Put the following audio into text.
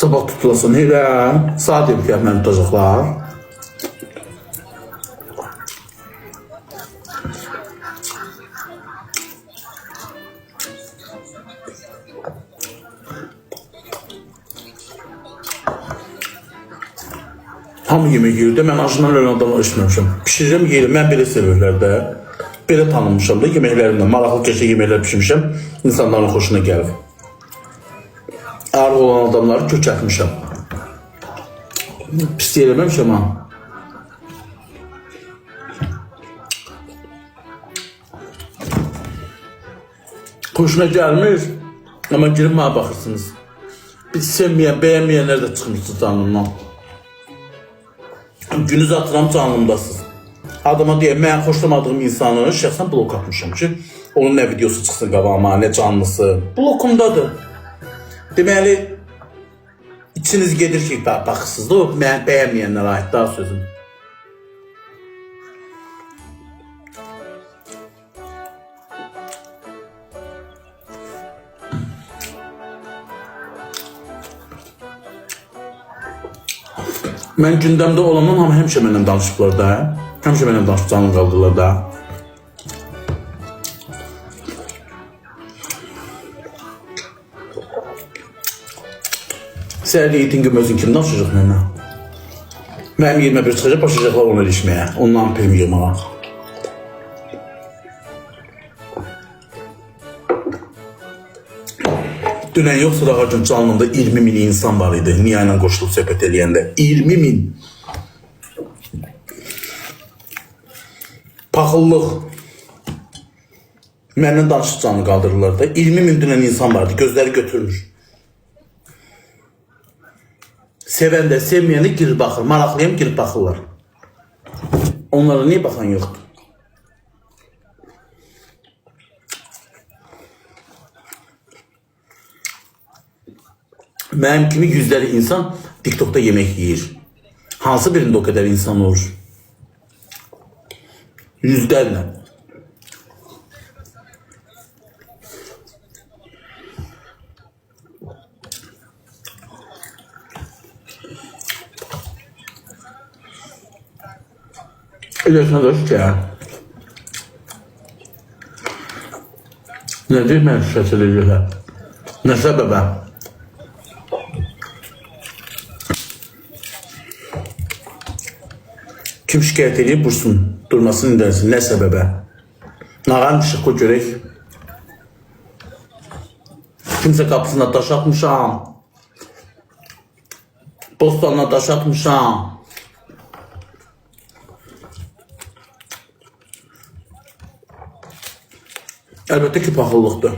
Sabah tutulasın elə, saat yapıya mən tutacaqlar. Hamı yemək yiyir də, mən acından ölən adamlar içməmişəm. Pişirirəm, yeyirim, mən belə sevirlər də. Belə tanınmışam da, yeməklərimdə, maraqlı keçə yeməklər pişirmişəm, insanların xoşuna gəlir. Ağır olan adamları kökətmişəm. Pis yeləməmişəm ha. Xoşuna gəlmir, amma girib mənə baxırsınız. Biz sevməyən, bəyənməyənlər də çıxmışsınız canımdan. Günüz atıram canımdasınız. Adama deyəm, mən xoşlamadığım insanı şəxsən blok atmışam ki, onun nə videosu çıxsın qabağıma, nə canlısı. Blokumdadır. Deməli, içiniz gedir ki, baxırsınız da o mən bəyənməyənlərə aid daha sözüm. Mən gündəmdə olamam, amma həmişə mənimlə danışıblar da. Həmişə mənimlə danışıb canım qaldırlar da. Səhərli yetin gün özün kim danışacaq mənimlə? Mənim 21 çıxacaq, başlayacaqlar onu ilişməyə, ondan prim yığmağa. Dünən yoxsa da gün canlımda 20 min insan var idi. Niyə ilə qoşulub söhbət eləyəndə? 20 min. Paxıllıq. Məndən danışıb canı qaldırırlar da. 20 min dünən insan vardı. Gözləri götürmür. Sevən də, sevməyən də girib baxır. Maraqlıyam girib baxırlar. Onlara niyə baxan yoxdur? Mənim kimi yüzləri insan TikTok'ta yemək yiyir. Hansı birində o qədər insan olur? Yüzlərlə. Eləsən də ki, nə deyil mən şəkil edirlər? Nə səbəbə? Kim şikayət edib bursun, durmasını indirsin, nə səbəbə? Nağan işıq o görək. Kimsə qapısına daş atmışam. Bostanına daş atmışam. Əlbəttə ki, paxıllıqdır.